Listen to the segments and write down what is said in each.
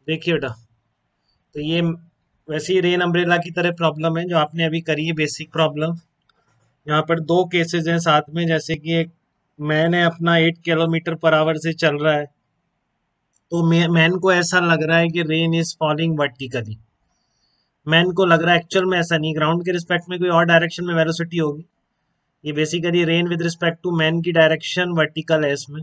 देखिए बेटा, तो ये वैसे ही रेन अम्ब्रेला की तरह प्रॉब्लम है जो आपने अभी करी है, बेसिक प्रॉब्लम। यहाँ पर दो केसेस हैं साथ में, जैसे कि एक मैन है अपना 8 किलोमीटर पर आवर से चल रहा है, तो मैन को ऐसा लग रहा है कि rain is falling vertically. Man को लग रहा है, एक्चुअल में ऐसा नहीं, ग्राउंड के रिस्पेक्ट में कोई और डायरेक्शन में वेलोसिटी होगी। ये basically rain with respect to man की डायरेक्शन वर्टिकल है इसमें।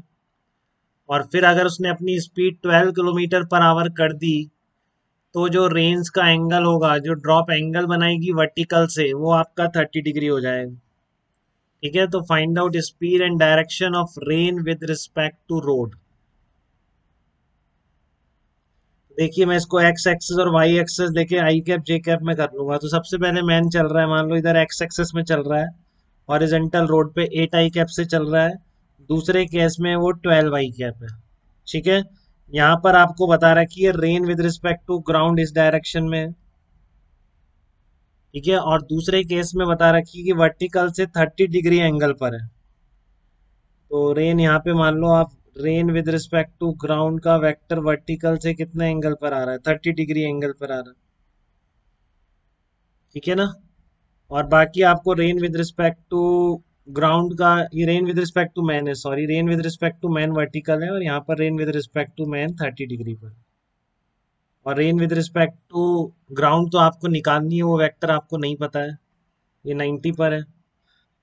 और फिर अगर उसने अपनी स्पीड 12 किलोमीटर पर आवर कर दी, तो जो रेंज का एंगल होगा, जो ड्रॉप एंगल बनाएगी वर्टिकल से, वो आपका 30 डिग्री हो जाएगा। ठीक है, तो find out speed and direction of rain with respect to road. देखिए, मैं इसको एक्स एक्सेस और वाई एक्सेस देके आई कैप जे कैप में कर लूंगा। तो सबसे पहले मैन चल रहा है, मान लो इधर एक्स एक्सेस में चल रहा है, हॉरिजॉन्टल रोड पे 8 आई कैप से चल रहा है। दूसरे केस में वो 12 आई कैप है। ठीक है, यहाँ पर आपको बता रहा है कि ये rain with respect to ground इस डायरेक्शन में है। ठीक है, और दूसरे केस में बता रखी है कि वर्टिकल से 30 डिग्री एंगल पर है। तो रेन यहाँ पे मान लो आप, rain with respect to ground का वेक्टर वर्टिकल से कितने एंगल पर आ रहा है, 30 डिग्री एंगल पर आ रहा है। ठीक है ना। और बाकी आपको rain with respect to ground का, ये rain with respect to man है, sorry, rain with respect to man vertical है, और यहाँ पर rain with respect to man 30 degree पर। और rain with respect to ground तो आपको निकालनी है, वो वेक्टर आपको नहीं पता है, ये 90 पर है।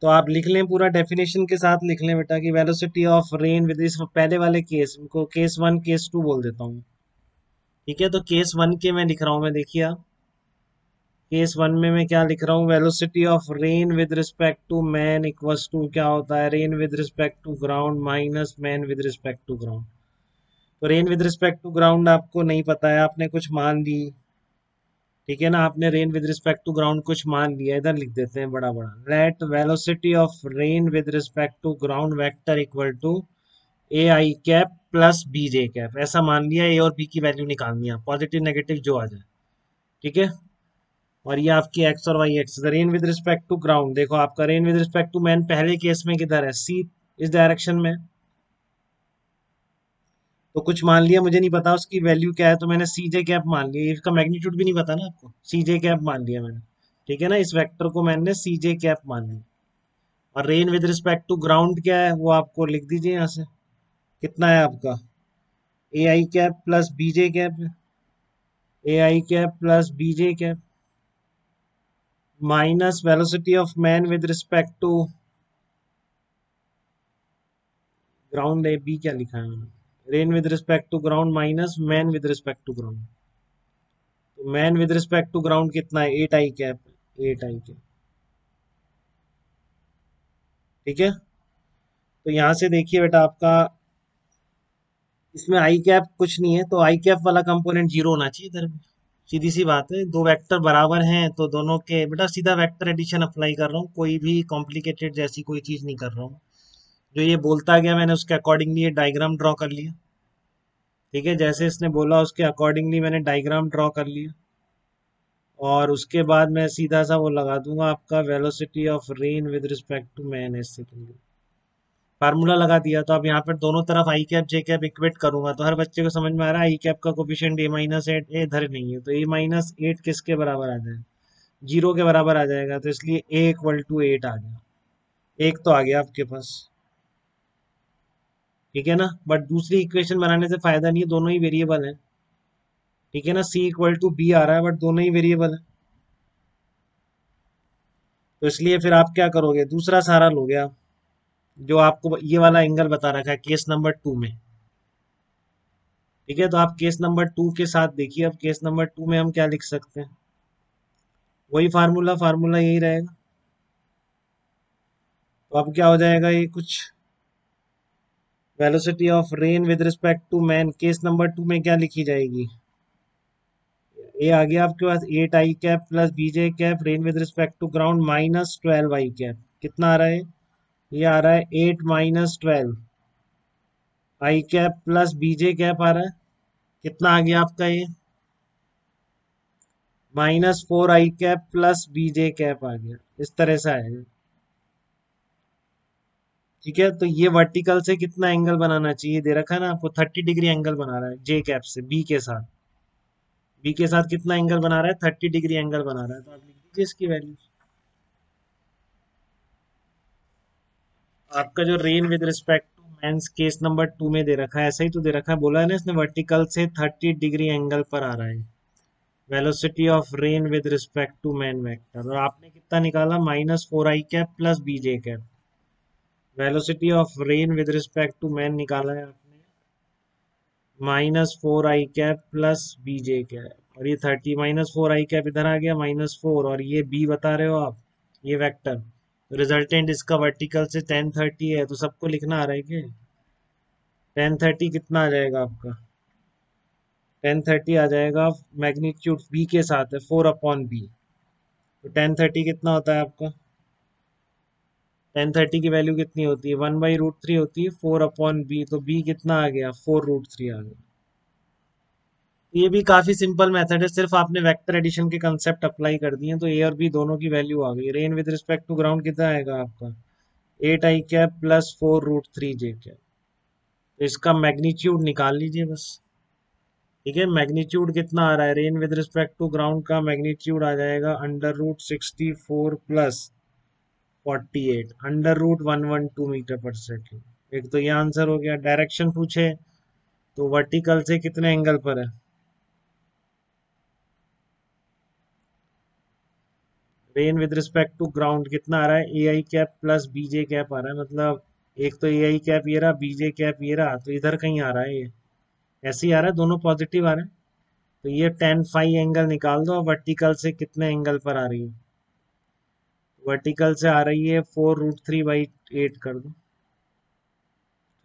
तो आप लिख लें, पूरा डेफिनेशन के साथ लिख लें बेटा, कि वेलोसिटी ऑफ रेन विद, इस पहले वाले केस को केस वन केस टू बोल देता हूँ। ठीक है, तो केस वन के मैं लिख रहा हूँ, मैं देखिए आप, केस वन में मैं क्या लिख रहा हूँ, velocity of rain with respect to man equals to क्या होता है, rain with respect to ground minus man with respect to ground. तो rain with respect to ground आपको नहीं पता है, आपने कुछ मान ली। ठीक है ना, आपने rain with respect to ground कुछ मान लिया, इधर लिख देते हैं बड़ा बड़ा, let velocity of rain with respect to ground vector equal to a i cap plus b j cap. ऐसा मान लिया, ए और बी की वैल्यू निकालनी है, पॉजिटिव नेगेटिव जो आ जाए। ठीक है, और ये आपकी एक्स और Y axes, rain with respect to ground, देखो आपका rain with respect to man पहले केस में किधर है, सी, इस डायरेक्शन में। तो कुछ मान लिया, मुझे नहीं पता उसकी वैल्यू क्या है, तो मैंने सी जे कैप मान लिया, इसका मैग्नीट्यूड भी नहीं पता ना आपको, सी जे कैप मान लिया मैंने। ठीक है ना, इस वेक्टर को मैंने सी जे कैप मान लिया। और rain with respect to ground क्या है, वो आपको लिख दीजिए यहाँ से, कितना है आपका, a i cap plus b j cap, a i cap plus b j cap minus velocity of man with respect to ground, a b क्या लिखा है मैंने, rain with respect to ground minus man with respect to ground. तो man with respect to ground कितना है, 8 i cap, 8 i cap. ठीक है, तो यहाँ से देखिए बेटा आपका, इसमें आई कैप कुछ नहीं है, तो आई कैप वाला कंपोनेंट जीरो होना चाहिए इधर भी। सीधी सी बात है, दो वेक्टर बराबर हैं तो दोनों के, बेटा सीधा वेक्टर एडिशन अप्लाई कर रहा हूँ, कोई भी कॉम्प्लिकेटेड जैसी कोई चीज नहीं कर रहा हूँ। जो ये बोलता गया मैंने उसके अकॉर्डिंगली ये डायग्राम ड्रॉ कर लिया। ठीक है, जैसे इसने बोला उसके अकॉर्डिंगली मैंने डायग्राम ड्रॉ कर लिया। और उसके बाद मैं सीधा सा वो लगा दूंगा आपका, velocity of rain with respect to man as second, formula लगा दिया। तो अब यहाँ पर दोनों तरफ i cap j cap equate करूंगा, तो हर बच्चे को समझ में आ रहा है आई कैप का कोफिशिएंट A-8, ए इधर नहीं है, तो A-8 किसके बराबर आ जाएगा, जीरो के बराबर आ जाएगा, तो इसलिए A = 8 आ गया, एक तो आ गया आपके पास। ठीक है ना, बट दूसरी इक्वेशन बनाने से फायदा नहीं है, दोनों ही वेरिएबल है। ठीक है ना, C = B आ रहा है, बट दोनों ही वेरिएबल है। तो इसलिए फिर आप क्या करोगे, दूसरा सहारा लोगे आप, जो आपको ये वाला एंगल बता रखा है केस नंबर 2 में। ठीक है, तो आप केस नंबर 2 के साथ देखिए, अब केस नंबर 2 में हम क्या लिख सकते हैं, वही फार्मूला, फार्मूला यही रहेगा। तो अब क्या हो जाएगा, ये कुछ velocity of rain with respect to man case number 2 में क्या लिखी जाएगी, ये आ गया आपके पास 8 i cap plus b j cap rain with respect to ground minus 12 i cap. कितना आ रहा है, ये आ रहा है 8 - 12 i cap plus b j cap आ रहा है। कितना आ गया आपका ये, -4 आई कैप प्लस बीजे कैप आ गया, इस तरह से आएगा। ठीक है, तो ये वर्टिकल से कितना एंगल बनाना चाहिए, दे रखा है ना आपको, 30 डिग्री एंगल बना रहा है जे कैप से बी के साथ। बी के साथ कितना एंगल बना रहा है, 30 डिग्री एंगल बना रहा है, तो आप लिख दीजिए इसकी वैल्यू। आपका जो rain with respect to man's case number 2 में दे रखा है, ऐसा ही तो दे रखा है, बोला है ना इसने वर्टिकल से 30 डिग्री एंगल पर आ रहा है। Velocity of rain with respect to man vector, और आपने कितना निकाला, -4i cap plus b j cap. Velocity of rain with respect to man निकाला है आपने, -4i cap plus b j cap, और ये 30, -4i कैप इधर आ गया, -4, और ये बी बता रहे हो आप, ये वेक्टर। रिजल्टेंट इसका वर्टिकल से 1030 है, तो सबको लिखना आ रहा है कि 1030 कितना आ जाएगा आपका, 1030 आ जाएगा, मैग्नीट्यूड बी के साथ है 4/b, तो 1030 कितना होता है आपका, 1030 की वैल्यू कितनी होती है, 1/√3 होती है, 4/b, तो b कितना आ गया, 4√3 आ गया। ये भी काफी सिंपल मेथड है, सिर्फ आपने वेक्टर एडिशन के कंसेप्ट अप्लाई कर दिए, तो ए और बी दोनों की वैल्यू आ गई। Rain with respect to ground कितना आएगा आपका, 8i cap plus 4√3j cap, तो इसका मैग्नीट्यूड निकाल लीजिए बस। ठीक है, मैग्नीट्यूड कितना आ रहा है, rain with respect to ground का मैग्नीट्यूड आ जाएगा √64 प्लस 48, √112 मीटर पर सेकेंड। एक तो ये आंसर हो गया। डायरेक्शन पूछे तो वर्टिकल से कितने एंगल पर है, rain with respect to ground कितना आ रहा है, ai cap plus b j cap आ रहा है, मतलब एक तो ai कैप ये रहा, बीजे कैप ये रहा, तो इधर कहीं आ रहा है, ये ऐसे ही आ रहा है, दोनों पॉजिटिव आ रहे हैं, तो ये 10 फाई एंगल निकाल दो। वर्टिकल से कितने एंगल पर आ रही है, वर्टिकल से आ रही है 4√3/8 कर दो,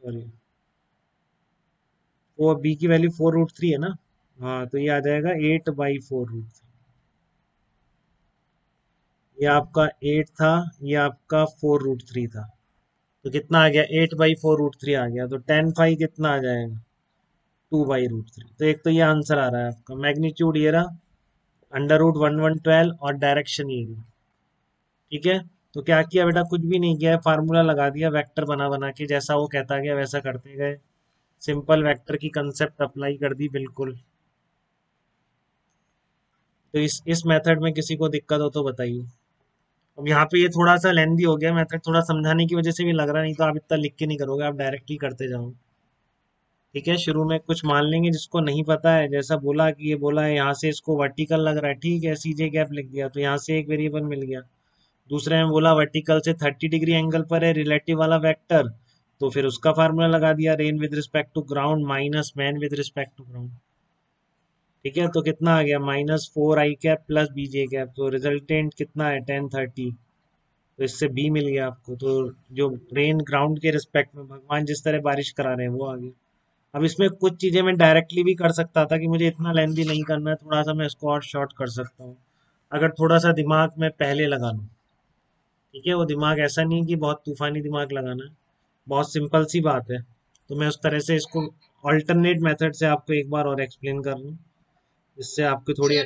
सॉरी, वो बी की वैल्यू 4√3 है ना, हाँ, तो ये आ जाएगा 8/4√3। ये आपका 8 था, ये आपका 4√3 था, तो कितना आ गया, 8/4√3 आ गया, तो 10 फाई कितना आ जाएगा, 2/√3। तो एक तो ये आंसर आ रहा है आपका, मैग्नीट्यूड ये रहा, √1112, और डायरेक्शन ये रही। ठीक है, तो क्या किया बेटा, कुछ भी नहीं किया है, फार्मूला लगा दिया वेक्टर बना बना के, जैसा वो कहता गया वैसा करते गए, सिंपल वेक्टर की कंसेप्ट अप्लाई कर दी बिल्कुल। तो इस मेथड में किसी को दिक्कत हो तो बताइए। अब यहाँ पे ये थोड़ा सा लेंदी हो गया मेथड, थोड़ा समझाने की वजह से भी लग रहा, नहीं तो आप इतना लिख के नहीं करोगे, आप डायरेक्टली करते जाओ। ठीक है, शुरू में कुछ मान लेंगे जिसको नहीं पता है, जैसा बोला कि ये बोला है यहाँ से इसको वर्टिकल लग रहा है, ठीक है, सीजे गैप लिख दिया, तो यहाँ से एक वेरिएबल मिल गया। दूसरे में बोला वर्टिकल से 30 डिग्री एंगल पर है रिलेटिव वाला वेक्टर, तो फिर उसका फार्मूला लगा दिया, rain with respect to ground minus man with respect to ground. ठीक है, तो कितना आ गया, -4i cap plus b j cap, तो रिजल्टेंट कितना है, 1030, तो इससे बी मिल गया आपको। तो जो रेन ग्राउंड के रिस्पेक्ट में भगवान जिस तरह बारिश करा रहे हैं वो आ गया। अब इसमें कुछ चीजें मैं डायरेक्टली भी कर सकता था कि मुझे इतना लेंथी नहीं करना है, थोड़ा सा मैं इसको और शॉर्ट कर सकता हूँ, अगर थोड़ा सा दिमाग में पहले लगा लूँ। ठीक है, वो दिमाग ऐसा नहीं कि बहुत तूफानी दिमाग लगाना है, बहुत सिंपल सी बात है, तो मैं उस तरह से इसको ऑल्टरनेट मेथड से आपको एक बार और एक्सप्लेन कर लूँ, जिससे आपको थोड़ी।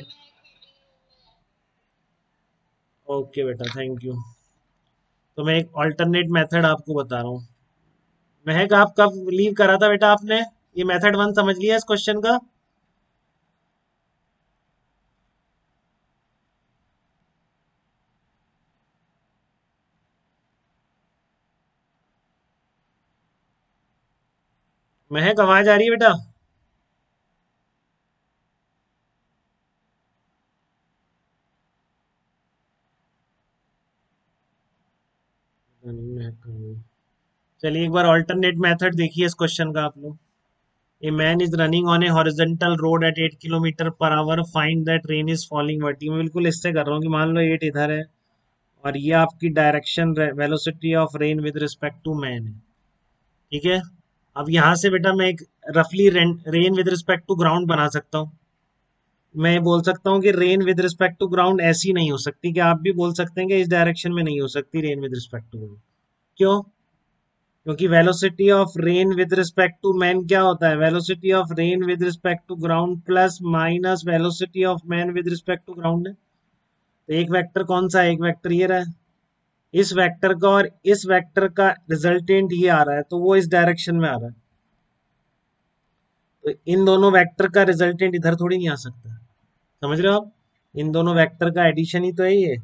ओके बेटा, थैंक यू। तो मैं एक ऑल्टरनेट मेथड आपको बता रहा हूँ। महक, आप कब लीव करा था बेटा आपने, ये मेथड 1 समझ लिया इस क्वेश्चन का। महक, आवाज आ रही है बेटा। नहीं, महक कहाँ गई? चलिए एक बार ऑल्टरनेट मेथड देखिए इस क्वेश्चन का आप लोग। A man is running on a horizontal road at 8 kilometre per hour, find that rain is falling vertically. मैं बिल्कुल इससे कर रहा हूँ कि मान लो 8 इधर है, और ये आपकी direction velocity of rain with respect to man है। ठीक है, अब यहाँ से बेटा मैं एक रफली rain with respect to ground बना सकता हूँ। मैं बोल सकता हूँ कि rain with respect to ground ऐसी नहीं हो सकती, कि आप भी बोल सकते हैं कि इस डायरेक्शन में नहीं हो सकती rain with respect to ground. क्यों? क्योंकि velocity of rain with respect to man क्या होता है, velocity of rain with respect to ground plus minus velocity of man with respect to ground है। तो एक वेक्टर कौन सा है, एक वेक्टर ये रहा है, इस वेक्टर का और इस वेक्टर का रिजल्टेंट ये आ रहा है, तो वो इस डायरेक्शन में आ रहा है, तो इन दोनों वेक्टर का रिजल्टेंट इधर थोड़ी नहीं आ सकता। समझ रहे हो आप? इन दोनों वेक्टर का एडिशन ही तो है ये।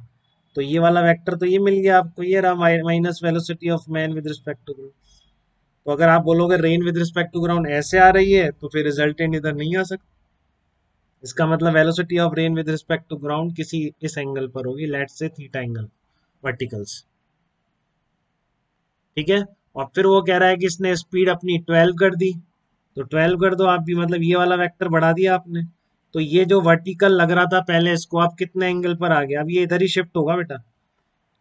तो ये वाला वेक्टर तो ये मिल गया आपको, ये रहा minus velocity of man with respect to ground. तो अगर आप बोलोगे rain with respect to ground ऐसे आ रही है तो फिर रिजल्टेंट इधर नहीं आ सकता। इसका मतलब velocity of rain with respect to ground किसी इस एंगल पर होगी, let's say theta angle, verticals. ठीक है। और फिर वो कह रहा है कि इसने स्पीड अपनी 12 कर दी। तो 12 कर दो आप भी, मतलब ये वाला वेक्टर बढ़ा दिया आपने। तो ये जो वर्टिकल लग रहा था पहले, इसको आप कितने एंगल पर आ गया, अब ये इधर ही शिफ्ट होगा बेटा।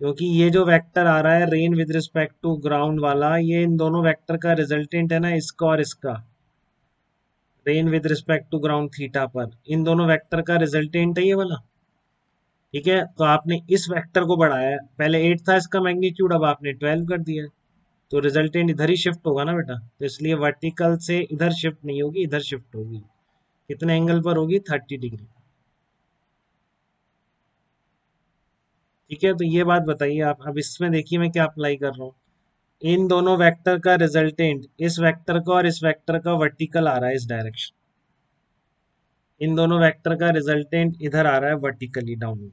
क्योंकि ये जो वेक्टर आ रहा है rain with respect to ground वाला, ये इन दोनों वेक्टर का रिजल्टेंट है ना, इसका और इसका। Rain with respect to ground theta पर इन दोनों वेक्टर का रिजल्टेंट है ये वाला। ठीक है। तो आपने इस वेक्टर को बढ़ाया है, पहले 8 था इसका मैग्नीट्यूड, अब आपने 12 कर दिया है। तो रिजल्टेंट इधर ही शिफ्ट होगा ना बेटा, तो इसलिए वर्टिकल से इधर शिफ्ट नहीं होगी, इधर शिफ्ट होगी। कितने एंगल पर होगी, 30 डिग्री। ठीक है। तो ये बात बताइए आप, अब इसमें देखिए मैं क्या अप्लाई कर रहा हूँ। इन दोनों वेक्टर का रिजल्टेंट इस वेक्टर का और इस वेक्टर का वर्टिकल आ रहा है इस डायरेक्शन। इन दोनों वेक्टर का रिजल्टेंट इधर आ रहा है वर्टिकली डाउन।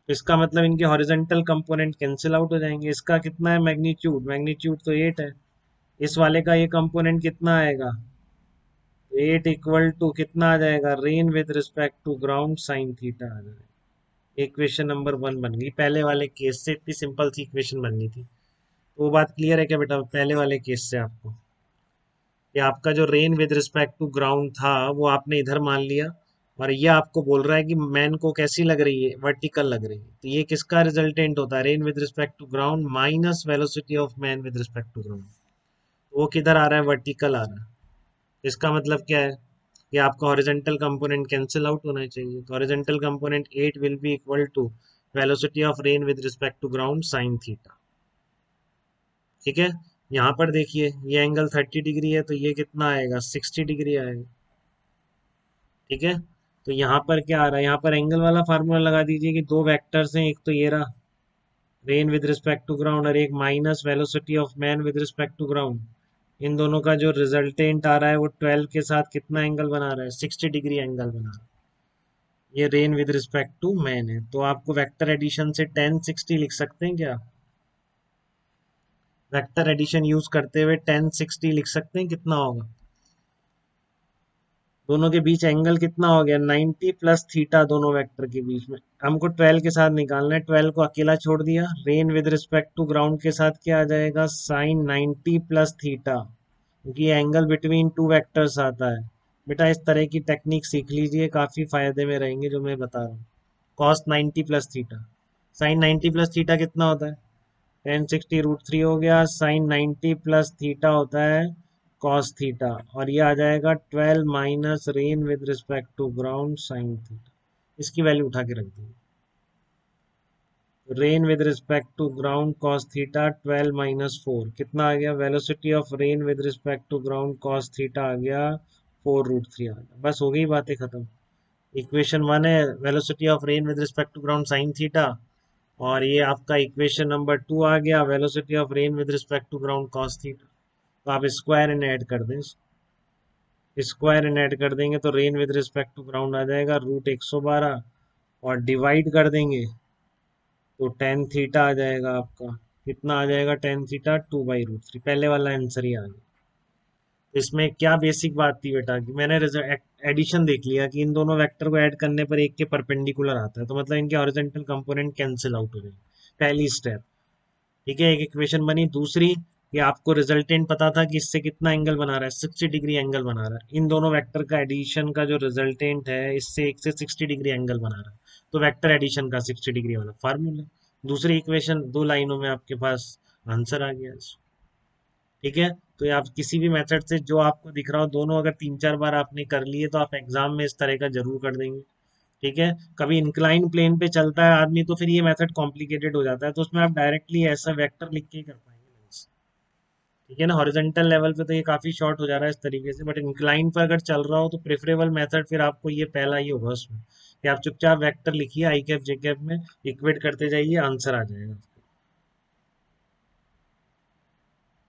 इसका मतलब इनके हॉरिजॉन्टल कंपोनेंट कैंसिल आउट हो जाएंगे। इसका कितना है मैग्नीट्यूड, मैग्नीट्यूड तो 8 है। इस वाले का ये कंपोनेंट कितना आएगा, 8 इक्वल टू कितना आ जाएगा, rain with respect to ground sine theta आ जाएगा। इक्वेशन नंबर 1 बन गई। पहले वाले केस से इतनी सिंपल सी इक्वेशन बननी थी। तो वो बात क्लियर है क्या बेटा, पहले वाले केस से आपको कि आपका जो rain with respect to ground था वो आपने इधर मान लिया, और ये आपको बोल रहा है कि मैन को कैसी लग रही है, वर्टिकल लग रही है। तो ये किसका रिजल्टेंट होता है, rain with respect to ground minus velocity of man with respect to ground. वो किधर आ रहा है, वर्टिकल आ रहा है। इसका मतलब क्या है कि आपका हॉरिजॉन्टल कंपोनेंट कैंसिल आउट होना चाहिए। तो horizontal component 8 will be equal to velocity of rain with respect to ground sine theta. ठीक है। यहाँ पर देखिए ये एंगल 30 डिग्री है, तो ये कितना आएगा, 60 डिग्री आएगा। ठीक है। तो यहाँ पर क्या आ रहा है, यहाँ पर एंगल वाला फार्मूला लगा दीजिए कि दो वेक्टर्स हैं, एक तो ये रहा rain with respect to ground और एक minus velocity of man with respect to ground. इन दोनों का जो रिजल्टेंट आ रहा है वो 12 के साथ कितना एंगल बना रहा है, 60 डिग्री एंगल बना रहा है। ये rain with respect to man है। तो आपको वेक्टर एडिशन से 1060 लिख सकते हैं क्या, वेक्टर एडिशन यूज करते हुए 1060 लिख सकते हैं, कितना होगा, दोनों के बीच एंगल कितना हो गया, 90 प्लस थीटा, दोनों वेक्टर के बीच में। हमको 12 के साथ निकालना है, 12 को अकेला छोड़ दिया, rain with respect to ground के साथ क्या आ जाएगा, साइन 90 प्लस थीटा, क्योंकि एंगल बिटवीन टू वेक्टर्स आता है। बेटा इस तरह की टेक्निक सीख लीजिए, काफी फायदे में रहेंगे जो मैं बता रहा हूँ। Cos 90 plus theta, sine 90 plus theta कितना होता है, 1060 √3 हो गया, साइन 90 प्लस थीटा होता है कॉस थीटा, और ये आ जाएगा 12 minus rain with respect to ground sine theta. इसकी वैल्यू उठा के रख दी, rain with respect to ground cos theta 12 minus 4 कितना आ गया, velocity of rain with respect to ground cos theta आ गया 4 √3 आ गया। बस हो गई बातें खत्म। इक्वेशन 1 है velocity of rain with respect to ground sine theta, और ये आपका इक्वेशन नंबर 2 आ गया velocity of rain with respect to ground cos theta. तो आप स्क्वायर इन ऐड कर दें, स्क्वायर इन ऐड कर देंगे तो rain with respect to ground आ जाएगा √112, और डिवाइड कर देंगे तो टेन थीटा आ जाएगा आपका। कितना आ जाएगा, टेन थीटा 2/√3। पहले वाला आंसर ही आ गया। तो इसमें क्या बेसिक बात थी बेटा कि मैंने एडिशन देख लिया कि इन दोनों वेक्टर को ऐड करने पर एक के परपेंडिकुलर आता है, तो मतलब इनके हॉरिजॉन्टल कंपोनेंट कैंसिल आउट हो जाएंगे, पहली स्टेप। ठीक है, एक इक्वेशन बनी। दूसरी, ये आपको रिजल्टेंट पता था कि इससे कितना एंगल बना रहा है, 60 डिग्री एंगल बना रहा है। इन दोनों वेक्टर का एडिशन का जो रिजल्टेंट है इससे एक से 60 डिग्री एंगल बना रहा है। तो वेक्टर एडिशन का 60 डिग्री वाला फार्मूला, दूसरी इक्वेशन, 2 लाइनों में आपके पास आंसर आ गया। ठीक है। तो ये आप किसी भी मेथड से जो आपको दिख रहा हो, दोनों अगर 3-4 बार आपने कर लिए तो आप एग्जाम में इस तरह का जरूर कर देंगे। ठीक है। कभी इंक्लाइन प्लेन पे चलता है आदमी तो फिर ये मेथड कॉम्प्लिकेटेड हो जाता है, तो उसमें आप डायरेक्टली ऐसा वेक्टर लिख के ही कर पाएंगे। ठीक है ना, हॉरिजॉन्टल लेवल पे तो ये काफी शॉर्ट हो जा रहा है इस तरीके से, बट इंक्लाइन पर अगर चल रहा हो तो प्रेफरेबल मेथड फिर आपको ये पहला ही होगा उसमें, कि आप चुपचाप वेक्टर लिखिए आई कैप जे कैप में, इक्वेट करते जाइए, आंसर आ जाएगा।